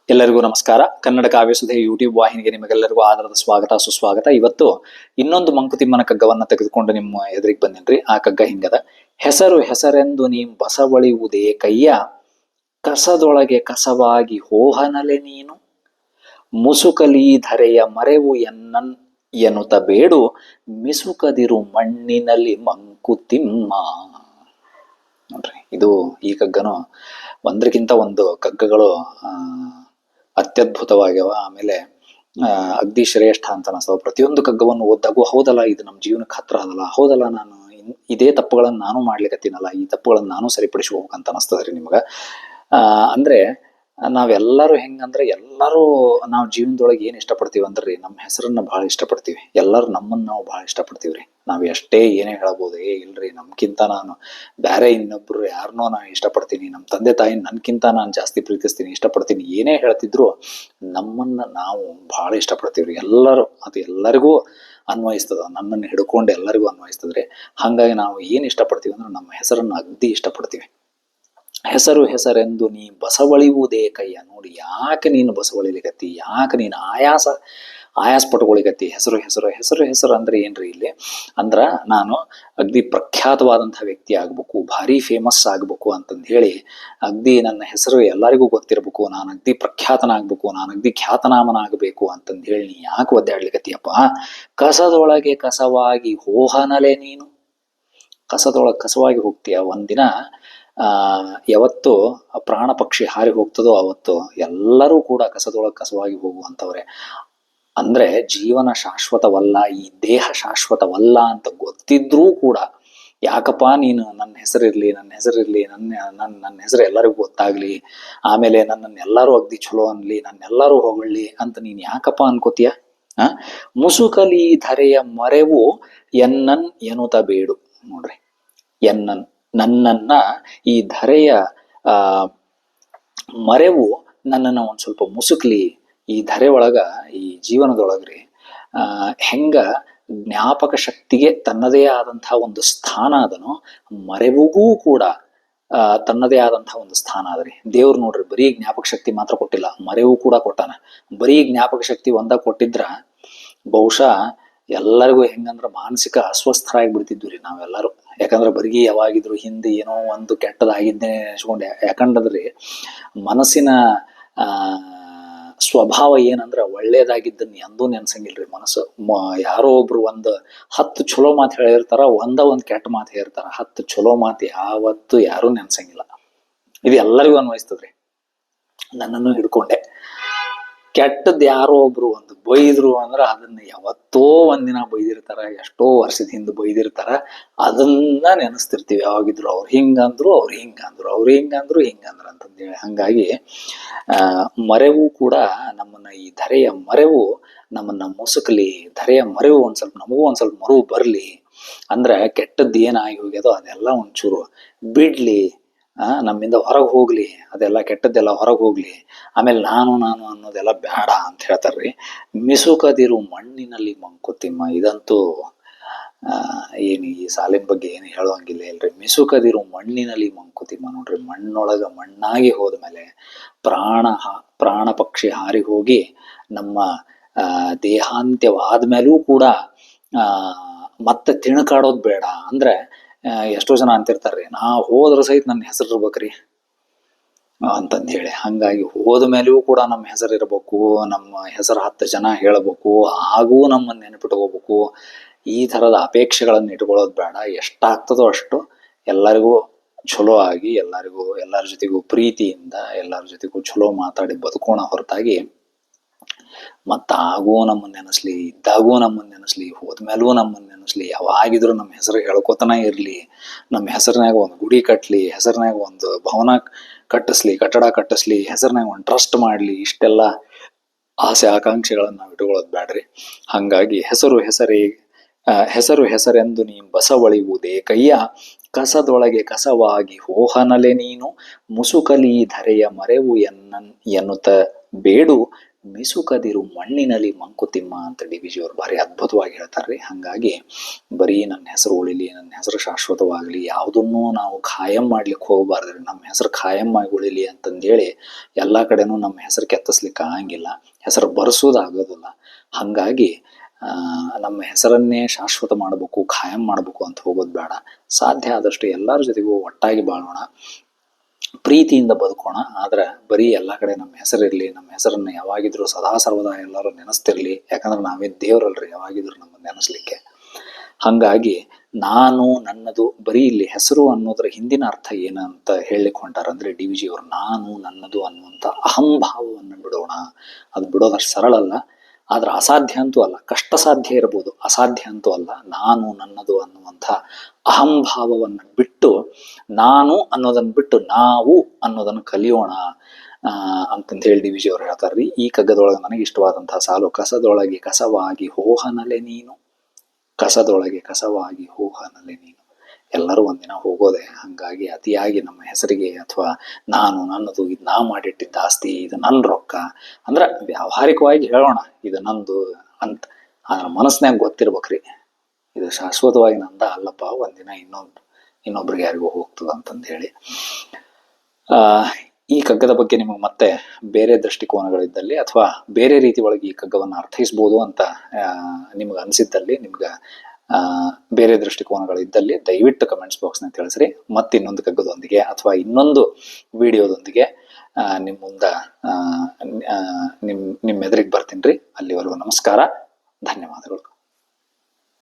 ಎಲ್ಲರಿಗೂ ನಮಸ್ಕಾರ. ಕನ್ನಡ ಕಾವ್ಯಸುಧೆ ಯೂಟ್ಯೂಬ್ ವಾಹಿನಿಗೆ ನಿಮಗೆಲ್ಲರಿಗೂ ಆದರದ ಸ್ವಾಗತ ಸುಸ್ವಾಗತ. ಇವತ್ತು ಇನ್ನೊಂದು ಮಂಕುತಿಮ್ಮನ ಕಗ್ಗವನ್ನ ತೆಗೆದುಕೊಂಡು ನಿಮ್ಮ ಎದುರಿಗೆ ಬಂದೇನ್ರಿ. ಆ ಕಗ್ಗ ಹಿಂಗದ: ಹೆಸರು ಹೆಸರೆಂದು ನೀ ಬಸವಳಿಯುವುದೇ ಕಯ್ಯ, ಕಸದೊಳಗೆ ಕಸವಾಗಿ ಹೋಹನಲೆ ನೀನು, ಮುಸುಕಲೀ ಧರೆಯ ಮರೆವು ಎನ್ನನ್ ಎನ್ನುತ್ತ ಬೇಡು, ಮಿಸುಕದಿರು ಮಣ್ಣಿನಲ್ಲಿ ಮಂಕುತಿಮ್ಮ. ನೋಡ್ರಿ, ಇದು ಈ ಕಗ್ಗನು ಒಂದಕ್ಕಿಂತ ಒಂದು ಕಗ್ಗಗಳು ಅತ್ಯದ್ಭುತವಾಗ್ಯವ. ಆಮೇಲೆ ಅಗ್ದಿ ಶ್ರೇಷ್ಠ ಅಂತ ಅನಿಸ್ತವ. ಪ್ರತಿಯೊಂದು ಕಗ್ಗವನ್ನು ಓದ್ದಾಗೂ ಹೌದಲ್ಲ, ಇದು ನಮ್ಮ ಜೀವನಕ್ಕೆ ಹತ್ರ ಅದಲ್ಲ, ಹೌದಲ್ಲ, ನಾನು ಇದೇ ತಪ್ಪುಗಳನ್ನು ನಾನು ಮಾಡ್ಲಿಕ್ಕತ್ತೀನಲ್ಲ, ಈ ತಪ್ಪುಗಳನ್ನು ನಾನು ಸರಿಪಡಿಸ್ಕೋಬೇಕಂತ ಅನಿಸ್ತದ್ರಿ ನಿಮ್ಗ. ಅಂದ್ರೆ ನಾವೆಲ್ಲರೂ ಹೆಂಗಂದ್ರೆ, ಎಲ್ಲರೂ ನಾವು ಜೀವನದೊಳಗೆ ಏನ್ ಇಷ್ಟಪಡ್ತೀವಿ ಅಂದ್ರಿ, ನಮ್ಮ ಹೆಸರನ್ನ ಬಹಳ ಇಷ್ಟಪಡ್ತೀವಿ. ಎಲ್ಲರೂ ನಮ್ಮನ್ನ ನಾವು ಬಹಳ ಇಷ್ಟಪಡ್ತೀವ್ರಿ. ನಾವ್ ಎಷ್ಟೇ ಏನೇ ಹೇಳ್ಬೋದು, ಇಲ್ರಿ ನಮ್ಕಿಂತ ನಾನು ಬೇರೆ ಇನ್ನೊಬ್ರು ಯಾರನ್ನೋ ನಾನು ಇಷ್ಟಪಡ್ತೀನಿ, ನಮ್ಮ ತಂದೆ ತಾಯಿ ನನ್ಕಿಂತ ನಾನು ಜಾಸ್ತಿ ಪ್ರೀತಿಸ್ತೀನಿ, ಇಷ್ಟಪಡ್ತೀನಿ, ಏನೇ ಹೇಳ್ತಿದ್ರು ನಮ್ಮನ್ನ ನಾವು ಬಹಳ ಇಷ್ಟಪಡ್ತೀವ್ರಿ. ಎಲ್ಲರೂ, ಅದು ಎಲ್ಲರಿಗೂ ಅನ್ವಯಿಸ್ತದ, ನನ್ನನ್ನು ಹಿಡ್ಕೊಂಡು ಎಲ್ಲರಿಗೂ ಅನ್ವಯಿಸ್ತದ್ರಿ. ಹಾಗಾಗಿ ನಾವು ಏನ್ ಇಷ್ಟಪಡ್ತೀವಿ ಅಂದ್ರೆ ನಮ್ಮ ಹೆಸರನ್ನ ಅಗ್ದಿ ಇಷ್ಟಪಡ್ತೀವಿ. ಹೆಸರು ಹೆಸರೆಂದು ನೀ ಬಸವಳಿಯುವುದೇ ಕಯ್ಯ. ನೋಡಿ, ಯಾಕೆ ನೀನು ಬಸವಳಿಲಿಕತ್ತಿ, ಯಾಕೆ ನೀನು ಆಯಾಸ ಪಟ್ಕೊಳಿಕತ್ತಿ? ಹೆಸರು ಹೆಸರು ಹೆಸರು ಹೆಸರು ಅಂದ್ರೆ ಏನ್ರಿ ಇಲ್ಲಿ ಅಂದ್ರ, ನಾನು ಅಗ್ದಿ ಪ್ರಖ್ಯಾತವಾದಂತಹ ವ್ಯಕ್ತಿ ಆಗ್ಬೇಕು, ಭಾರಿ ಫೇಮಸ್ ಆಗ್ಬೇಕು ಅಂತಂದು ಹೇಳಿ, ಅಗ್ದಿ ನನ್ನ ಹೆಸರು ಎಲ್ಲರಿಗೂ ಗೊತ್ತಿರ್ಬೇಕು, ನಾನು ಅಗ್ದಿ ಪ್ರಖ್ಯಾತನಾಗ್ಬೇಕು, ನಾನು ಅಗ್ದಿ ಖ್ಯಾತನಾಮನಾಗಬೇಕು ಅಂತಂದು ಹೇಳಿ ನೀ ಯಾಕೆ ಒದ್ದಾಡ್ಲಿಕತ್ತಿಯಪ್ಪ? ಕಸದೊಳಗೆ ಕಸವಾಗಿ ಹೋಹನಲೆ ನೀನು. ಕಸದೊಳಗೆ ಕಸವಾಗಿ ಹೋಗ್ತೀಯ. ಒಂದಿನ ಯಾವತ್ತು ಪ್ರಾಣ ಪಕ್ಷಿ ಹಾರಿ ಹೋಗ್ತದೋ ಅವತ್ತು ಎಲ್ಲರೂ ಕೂಡ ಕಸದೊಳಗೆ ಕಸವಾಗಿ ಹೋಗುವಂಥವ್ರೆ. ಅಂದ್ರೆ ಜೀವನ ಶಾಶ್ವತವಲ್ಲ, ಈ ದೇಹ ಶಾಶ್ವತವಲ್ಲ ಅಂತ ಗೊತ್ತಿದ್ರೂ ಕೂಡ, ಯಾಕಪ್ಪ ನೀನು ನನ್ನ ಹೆಸರಿರ್ಲಿ, ನನ್ನ ಹೆಸರು ಎಲ್ಲರಿಗೂ ಗೊತ್ತಾಗ್ಲಿ, ಆಮೇಲೆ ನನ್ನನ್ನು ಎಲ್ಲರೂ ಅಗ್ದಿ ಚಲೋ ಅನ್ಲಿ, ನನ್ನೆಲ್ಲರೂ ಹೊಗಳ್ಲಿ ಅಂತ ನೀನ್ ಯಾಕಪ್ಪ ಅನ್ಕೋತೀಯ? ಮುಸುಕಲಿ ಧರೆಯ ಮರೆವು ಎನ್ನನ್ ಎನ್ನುತ್ತ ಬೇಡು. ನೋಡ್ರಿ, ನನ್ನನ್ನ ಈ ಧರೆಯ ಮರೆವು ನನ್ನನ್ನ ಒಂದ್ ಸ್ವಲ್ಪ ಮುಸುಕ್ಲಿ. ಈ ಧರೆ ಒಳಗ, ಈ ಜೀವನದೊಳಗ್ರಿ ಹೆಂಗ ಜ್ಞಾಪಕ ಶಕ್ತಿಗೆ ತನ್ನದೇ ಆದಂತಹ ಒಂದು ಸ್ಥಾನ ಅದನೋ, ಮರೆವಿಗೂ ಕೂಡ ತನ್ನದೇ ಆದಂತಹ ಒಂದು ಸ್ಥಾನ ಅದರಿ. ದೇವ್ರು ನೋಡ್ರಿ, ಬರೀ ಜ್ಞಾಪಕ ಶಕ್ತಿ ಮಾತ್ರ ಕೊಟ್ಟಿಲ್ಲ, ಮರೆವು ಕೂಡ ಕೊಟ್ಟಾನ. ಬರೀ ಜ್ಞಾಪಕ ಶಕ್ತಿ ಒಂದ ಕೊಟ್ಟಿದ್ರ ಬಹುಶಃ ಎಲ್ಲರಿಗೂ ಹೆಂಗಂದ್ರ ಮಾನಸಿಕ ಅಸ್ವಸ್ಥರಾಗಿ ಬಿಡ್ತಿದ್ವಿ ರೀ ನಾವೆಲ್ಲರೂ. ಯಾಕಂದ್ರೆ ಬರೀ ಯಾವಾಗಿದ್ರು ಹಿಂದೆ ಏನೋ ಒಂದು ಕೆಟ್ಟದಾಗಿದ್ದೇ ನೆನೆಸ್ಕೊಂಡೆ. ಯಾಕಂದ್ರಿ ಮನಸ್ಸಿನ ಸ್ವಭಾವ ಏನಂದ್ರ, ಒಳ್ಳೇದಾಗಿದ್ದನ್ನ ಎಂದೂ ನೆನ್ಸಂಗಿಲ್ರಿ ಮನಸ್ಸು. ಯಾರೋ ಒಬ್ರು 10 ಚಲೋ ಮಾತು ಹೇಳಿರ್ತಾರ, ಒಂದ್ ಕೆಟ್ಟ ಮಾತು ಹೇಳಿರ್ತಾರ. 10 ಚಲೋ ಮಾತು ಯಾವತ್ತು ಯಾರು ನೆನ್ಸಂಗಿಲ್ಲ. ಇದು ಎಲ್ಲರಿಗೂ ಅನ್ವಯಿಸ್ತದ್ರಿ, ನನ್ನನ್ನು ಹಿಡ್ಕೊಂಡೆ. ಕೆಟ್ಟದ್ ಯಾರೋ ಒಬ್ರು ಒಂದು ಬೈದ್ರು ಅಂದ್ರ ಅದನ್ನ ಯಾವತ್ತೋ ಒಂದಿನ ಬೈದಿರ್ತಾರ, ಎಷ್ಟೋ ವರ್ಷದ ಹಿಂದೆ ಬೈದಿರ್ತಾರ, ಅದನ್ನ ನೆನೆಸ್ತಿರ್ತೀವಿ ಯಾವಾಗಿದ್ರು. ಅವ್ರು ಹಿಂಗಂದ್ರು ಅಂತಂದೇಳಿ. ಹಂಗಾಗಿ ಮರೆವು ಕೂಡ ನಮ್ಮನ್ನ, ಈ ಧರೆಯ ಮರೆವು ನಮ್ಮನ್ನ ಮುಸುಕಲಿ, ಧರೆಯ ಮರೆವು ನಮಗೂ ಒಂದ್ ಸ್ವಲ್ಪ ಮರುವು ಬರ್ಲಿ. ಅಂದ್ರೆ ಕೆಟ್ಟದ್ದು ಏನಾಗಿ ಹೋಗ್ಯದೋ ಅದೆಲ್ಲ ಒಂಚೂರು ಬಿಡ್ಲಿ, ನಮ್ಮಿಂದ ಹೊರಗೆ ಹೋಗ್ಲಿ, ಅದೆಲ್ಲ ಕೆಟ್ಟದ್ದೆಲ್ಲ ಹೊರಗೆ ಹೋಗ್ಲಿ. ಆಮೇಲೆ ನಾನು ಅನ್ನೋದೆಲ್ಲ ಬೇಡ ಅಂತ ಹೇಳ್ತಾರ್ರಿ. ಮಿಸುಕದಿರು ಮಣ್ಣಿನಲ್ಲಿ ಮಂಕುತಿಮ್ಮ. ಇದಂತೂ ಏನು ಈ ಸಾಲಿನ ಬಗ್ಗೆ ಏನು ಹೇಳುವಂಗಿಲ್ಲ ಇಲ್ರಿ. ಮಿಸುಕದಿರು ಮಣ್ಣಿನಲ್ಲಿ ಮಂಕುತಿಮ್ಮ. ನೋಡ್ರಿ, ಮಣ್ಣೊಳಗ ಮಣ್ಣಾಗಿ ಹೋದ್ಮೇಲೆ ಪ್ರಾಣ ಪಕ್ಷಿ ಹಾರಿ ಹೋಗಿ ನಮ್ಮ ದೇಹಾಂತ್ಯವಾದ್ಮೇಲೂ ಕೂಡ ಮತ್ತೆ ತಿಣಕಾಡೋದ್ ಬೇಡ. ಅಂದ್ರೆ ಎಷ್ಟೋ ಜನ ಅಂತಿರ್ತಾರ್ರಿ, ನಾ ಹೋದ್ರ ಸಹಿತ ನನ್ನ ಹೆಸರು ಇರ್ಬೇಕ್ರಿ ಅಂತಂದು ಹೇಳಿ. ಹಂಗಾಗಿ ಹೋದ ಮೇಲೆಯೂ ಕೂಡ ನಮ್ಮ ಹೆಸರು ಇರ್ಬೇಕು, ನಮ್ಮ ಹೆಸರು 10 ಜನ ಹೇಳ್ಬೇಕು, ಹಾಗೂ ನಮ್ಮನ್ನ ನೆನಪಿಟ್ಕೋಬೇಕು. ಈ ತರದ ಅಪೇಕ್ಷೆಗಳನ್ನ ಇಟ್ಕೊಳ್ಳೋದು ಬೇಡ. ಎಷ್ಟಾಗ್ತದೋ ಅಷ್ಟು ಎಲ್ಲರಿಗೂ ಚಲೋ ಆಗಿ, ಎಲ್ಲರ ಜೊತೆಗೂ ಪ್ರೀತಿಯಿಂದ, ಎಲ್ಲರ ಜೊತೆಗೂ ಚಲೋ ಮಾತಾಡಿ ಬದುಕೋಣ ಹೊರತಾಗಿ, ಮತ್ತಾಗೂ ನಮ್ಮನ್ನ ನೆನೆಸ್ಲಿ, ಇದ್ದಾಗೂ ನಮ್ಮನ್ನ ನೆನೆಸ್ಲಿ, ಹೋದ್ಮೇಲೂ ನಮ್ಮನ್ನ ನೆನೆಸ್ಲಿ, ಯಾವಾಗಿದ್ರು ನಮ್ಮ ಹೆಸರು ಹೇಳ್ಕೊತನ ಇರ್ಲಿ, ನಮ್ಮ ಹೆಸರಿನಾಗ ಒಂದು ಗುಡಿ ಕಟ್ಲಿ, ಹೆಸರಿನಾಗ ಒಂದು ಭವನ ಕಟ್ಟಡ ಕಟ್ಟಿಸ್ಲಿ, ಹೆಸರಿನಾಗ ಒಂದು ಟ್ರಸ್ಟ್ ಮಾಡ್ಲಿ, ಇಷ್ಟೆಲ್ಲ ಆಸೆ ಆಕಾಂಕ್ಷೆಗಳನ್ನ ನಾವು ಇಟ್ಕೊಳ್ಳೋದು ಬ್ಯಾಡ್ರಿ. ಹಂಗಾಗಿ ಹೆಸರು ಹೆಸರೆಂದು ನೀ ಬಸವಳಿಯುವುದೇ ಕಯ್ಯ, ಕಸದೊಳಗೆ ಕಸವಾಗಿ ಹೋಹನಲೆ ನೀನು, ಮುಸುಕಲಿ ಧರೆಯ ಮರೆವು ಎನ್ನುತ್ತ ಬೇಡು ಮಿಸುಕದಿರು ಮಣ್ಣಿನಲ್ಲಿ ಮಂಕುತಿಮ್ಮ ಅಂತ DVG ಅವರು ಭಾರಿ ಅದ್ಭುತವಾಗಿ ಹೇಳ್ತಾರ್ರಿ. ಹಾಗಾಗಿ ಬರೀ ನನ್ನ ಹೆಸರು ಉಳಿಲಿ, ನನ್ನ ಹೆಸರು ಶಾಶ್ವತವಾಗಲಿ, ಯಾವುದನ್ನೂ ನಾವು ಖಾಯಂ ಮಾಡ್ಲಿಕ್ಕೆ ಹೋಗಬಾರ್ದ್ರಿ. ನಮ್ಮ ಹೆಸರು ಖಾಯಂ ಆಗಿ ಉಳಿಲಿ ಅಂತಂದೇಳಿ ಎಲ್ಲ ಕಡೆನೂ ನಮ್ಮ ಹೆಸರು ಕೆತ್ತಿಸ್ಲಿಕ್ಕೆ ಆಗಂಗಿಲ್ಲ, ಹೆಸರು ಬರೆಸೋದಾಗೋದಿಲ್ಲ. ಹಾಗಾಗಿ ನಮ್ಮ ಹೆಸರನ್ನೇ ಶಾಶ್ವತ ಮಾಡಬೇಕು, ಖಾಯಂ ಮಾಡಬೇಕು ಅಂತ ಹೋಗೋದು ಬೇಡ. ಸಾಧ್ಯ ಆದಷ್ಟು ಎಲ್ಲರ ಜೊತೆಗೂ ಒಟ್ಟಾಗಿ ಬಾಳೋಣ, ಪ್ರೀತಿಯಿಂದ ಬದುಕೋಣ. ಆದ್ರೆ ಬರೀ ಎಲ್ಲ ಕಡೆ ನಮ್ಮ ಹೆಸರಿರಲಿ, ನಮ್ಮ ಹೆಸರನ್ನ ಯಾವಾಗಿದ್ರು ಸದಾ ಸರ್ವದಾ ಎಲ್ಲರೂ ನೆನೆಸ್ತಿರ್ಲಿ. ಯಾಕಂದ್ರೆ ನಾವೇ ದೇವ್ರಲ್ರಿ ಯಾವಾಗಿದ್ರು ನಮ್ಮನ್ನು ನೆನೆಸ್ಲಿಕ್ಕೆ. ಹಾಗಾಗಿ ನಾನು ನನ್ನದು, ಬರೀ ಇಲ್ಲಿ ಹೆಸರು ಅನ್ನೋದ್ರ ಹಿಂದಿನ ಅರ್ಥ ಏನಂತ ಹೇಳಲಿಕ್ಕೆ ಹೊಂಟಾರಂದ್ರೆ DVG ಅವರು, ನಾನು ನನ್ನದು ಅನ್ನುವಂಥ ಅಹಂಭಾವವನ್ನು ಬಿಡೋಣ. ಅದು ಬಿಡೋದಷ್ಟು ಸರಳ ಅಲ್ಲ, ಆದ್ರೆ ಅಸಾಧ್ಯ ಅಂತೂ ಅಲ್ಲ. ಕಷ್ಟ ಸಾಧ್ಯ ಇರ್ಬೋದು, ಅಸಾಧ್ಯ ಅಂತೂ ಅಲ್ಲ. ನಾನು ನನ್ನದು ಅನ್ನುವಂಥ ಅಹಂಭಾವವನ್ನು ಬಿಟ್ಟು, ನಾನು ಅನ್ನೋದನ್ನು ಬಿಟ್ಟು ನಾವು ಅನ್ನೋದನ್ನು ಕಲಿಯೋಣ ಅಂತಂತ ಹೇಳಿ DVG ಅವರು ಹೇಳ್ತಾರ್ರಿ. ಈ ಕಗ್ಗದೊಳಗೆ ನನಗೆ ಇಷ್ಟವಾದಂತಹ ಸಾಲು, ಕಸದೊಳಗೆ ಕಸವಾಗಿ ಹೋಹನಲೆ ನೀನು, ಕಸದೊಳಗೆ ಕಸವಾಗಿ ಹೋಹನಲೆ ನೀನು. ಎಲ್ಲರೂ ಒಂದಿನ ಹೋಗೋದೆ. ಹಾಗಾಗಿ ಅತಿಯಾಗಿ ನಮ್ಮ ಹೆಸರಿಗೆ ಅಥವಾ ನಾನು ನನ್ನದು, ಇದು ನಾ ಮಾಡಿಟ್ಟಿದ್ದ ಆಸ್ತಿ, ಇದು ನನ್ನ ರೊಕ್ಕ ಅಂದ್ರೆ ವ್ಯಾವಹಾರಿಕವಾಗಿ ಹೇಳೋಣ ಇದು ನಂದು ಅಂತ, ಆದ್ರೆ ಮನಸ್ಸಿನಾಗ ಗೊತ್ತಿರ್ಬೇಕ್ರಿ ಇದು ಶಾಶ್ವತವಾಗಿ ನಂದ ಅಲ್ಲಪ್ಪ, ಒಂದಿನ ಇನ್ನೊಬ್ರಿಗೆ ಯಾರಿಗೂ ಹೋಗ್ತದ ಅಂತಂದು ಹೇಳಿ. ಈ ಕಗ್ಗದ ಬಗ್ಗೆ ನಿಮಗೆ ಮತ್ತೆ ಬೇರೆ ದೃಷ್ಟಿಕೋನಗಳಿದ್ದಲ್ಲಿ ಅಥವಾ ಬೇರೆ ರೀತಿ ಒಳಗೆ ಈ ಕಗ್ಗವನ್ನು ಅರ್ಥೈಸ್ಬೋದು ಅಂತ ನಿಮ್ಗೆ ಅನಿಸಿದ್ದಲ್ಲಿ, ನಿಮ್ಗೆ ಬೇರೆ ದೃಷ್ಟಿಕೋನಗಳಿದ್ದಲ್ಲಿ ದಯವಿಟ್ಟು ಕಮೆಂಟ್ಸ್ ಬಾಕ್ಸ್ನ ತಿಳಿಸ್ರಿ. ಮತ್ತೆ ಇನ್ನೊಂದು ಕಗ್ಗದೊಂದಿಗೆ ಅಥವಾ ಇನ್ನೊಂದು ವಿಡಿಯೋದೊಂದಿಗೆ ನಿಮ್ಮ ಮುಂದೆ ನಿಮ್ಮ ಎದುರಿಗೆ ಬರ್ತೀನಿ ರೀ. ಅಲ್ಲಿವರೆಗೂ ನಮಸ್ಕಾರ, ಧನ್ಯವಾದಗಳು.